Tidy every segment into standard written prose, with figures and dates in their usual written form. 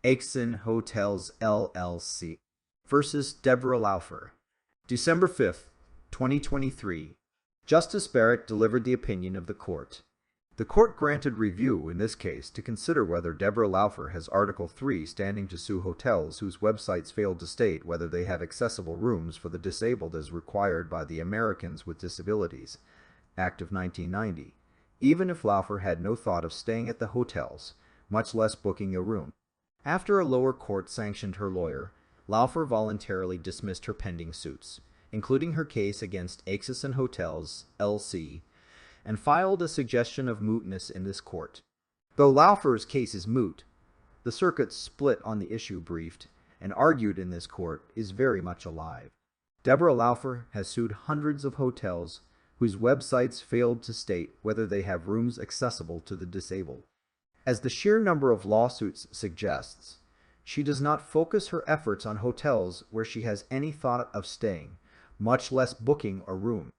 Acheson Hotels LLC versus Deborah Laufer. December 5th, 2023. Justice Barrett delivered the opinion of the court. The court granted review in this case to consider whether Deborah Laufer has Article 3 standing to sue hotels whose websites failed to state whether they have accessible rooms for the disabled as required by the Americans with Disabilities Act of 1990, even if Laufer had no thought of staying at the hotels, much less booking a room. After a lower court sanctioned her lawyer, Laufer voluntarily dismissed her pending suits, including her case against Acheson Hotels, LLC, and filed a suggestion of mootness in this court. Though Laufer's case is moot, the circuit's split on the issue briefed and argued in this court is very much alive. Deborah Laufer has sued hundreds of hotels whose websites failed to state whether they have rooms accessible to the disabled. As the sheer number of lawsuits suggests, she does not focus her efforts on hotels where she has any thought of staying, much less booking a room.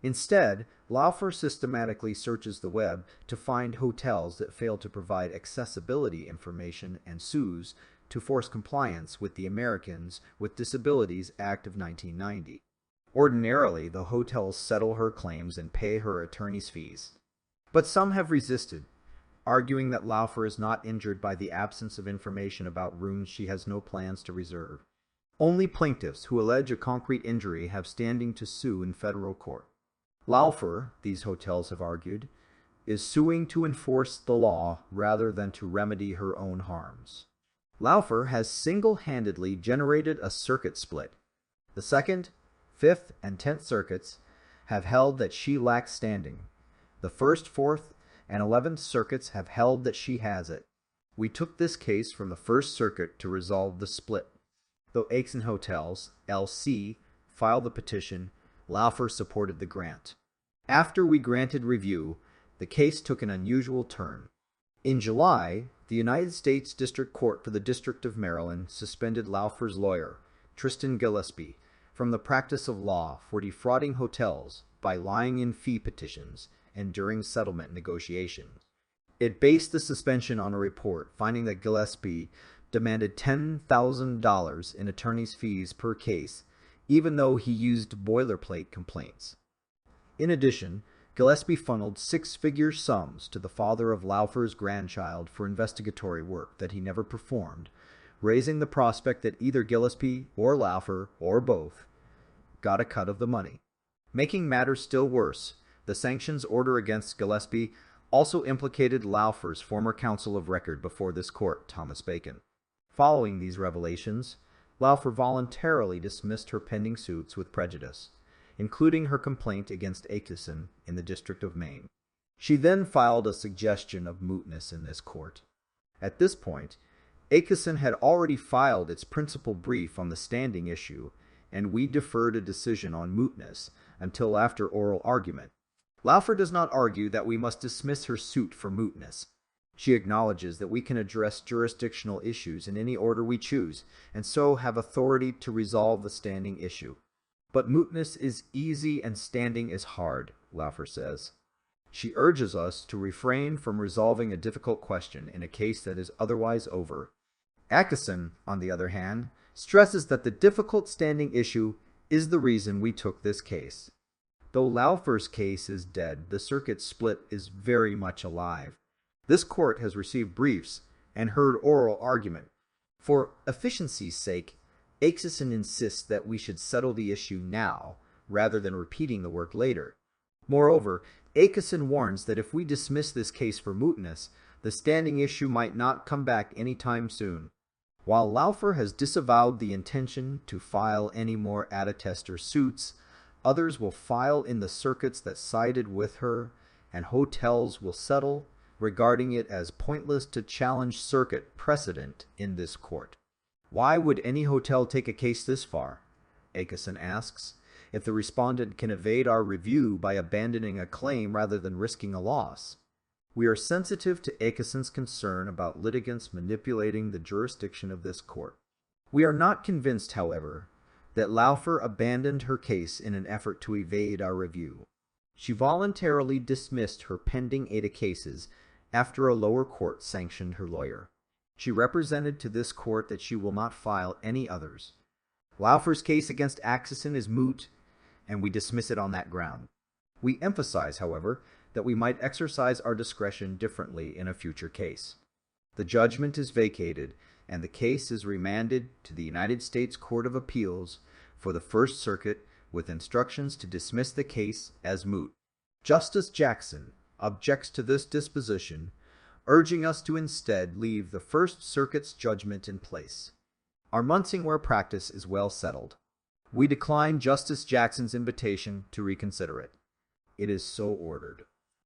Instead, Laufer systematically searches the web to find hotels that fail to provide accessibility information and sues to force compliance with the Americans with Disabilities Act of 1990. Ordinarily, the hotels settle her claims and pay her attorney's fees. But some have resisted, arguing that Laufer is not injured by the absence of information about rooms she has no plans to reserve. Only plaintiffs who allege a concrete injury have standing to sue in federal court. Laufer, these hotels have argued, is suing to enforce the law rather than to remedy her own harms. Laufer has single-handedly generated a circuit split. The 2nd, 5th, and 10th circuits have held that she lacks standing. The 1st, 4th, and 11th circuits have held that she has it. We took this case from the First Circuit to resolve the split. Though Acheson Hotels, LLC, filed the petition, Laufer supported the grant. After we granted review, the case took an unusual turn. In July, the United States District Court for the District of Maryland suspended Laufer's lawyer, Tristan Gillespie, from the practice of law for defrauding hotels by lying in fee petitions and during settlement negotiations. It based the suspension on a report finding that Gillespie demanded $10,000 in attorney's fees per case, even though he used boilerplate complaints. In addition, Gillespie funneled six-figure sums to the father of Laufer's grandchild for investigatory work that he never performed, raising the prospect that either Gillespie or Laufer, or both, got a cut of the money. Making matters still worse, the sanctions order against Gillespie also implicated Laufer's former counsel of record before this court, Thomas Bacon. Following these revelations, Laufer voluntarily dismissed her pending suits with prejudice, including her complaint against Acheson in the District of Maine. She then filed a suggestion of mootness in this court. At this point, Acheson had already filed its principal brief on the standing issue, and we deferred a decision on mootness until after oral argument. Laufer does not argue that we must dismiss her suit for mootness. She acknowledges that we can address jurisdictional issues in any order we choose, and so have authority to resolve the standing issue. But mootness is easy and standing is hard, Laufer says. She urges us to refrain from resolving a difficult question in a case that is otherwise over. Acheson, on the other hand, stresses that the difficult standing issue is the reason we took this case. Though Laufer's case is dead, the circuit split is very much alive. This court has received briefs and heard oral argument. For efficiency's sake, Acheson insists that we should settle the issue now, rather than repeating the work later. Moreover, Acheson warns that if we dismiss this case for mootness, the standing issue might not come back anytime soon. While Laufer has disavowed the intention to file any more attester suits, others will file in the circuits that sided with her, and hotels will settle, regarding it as pointless to challenge circuit precedent in this court. Why would any hotel take a case this far? Acheson asks, if the respondent can evade our review by abandoning a claim rather than risking a loss. We are sensitive to Acheson's concern about litigants manipulating the jurisdiction of this court. We are not convinced, however, that Laufer abandoned her case in an effort to evade our review. She voluntarily dismissed her pending ADA cases after a lower court sanctioned her lawyer. She represented to this court that she will not file any others. Laufer's case against Acheson is moot, and we dismiss it on that ground. We emphasize, however, that we might exercise our discretion differently in a future case. The judgment is vacated, and the case is remanded to the United States Court of Appeals for the First Circuit with instructions to dismiss the case as moot. Justice Jackson objects to this disposition, urging us to instead leave the First Circuit's judgment in place. Our Munsingware practice is well settled. We decline Justice Jackson's invitation to reconsider it. It is so ordered.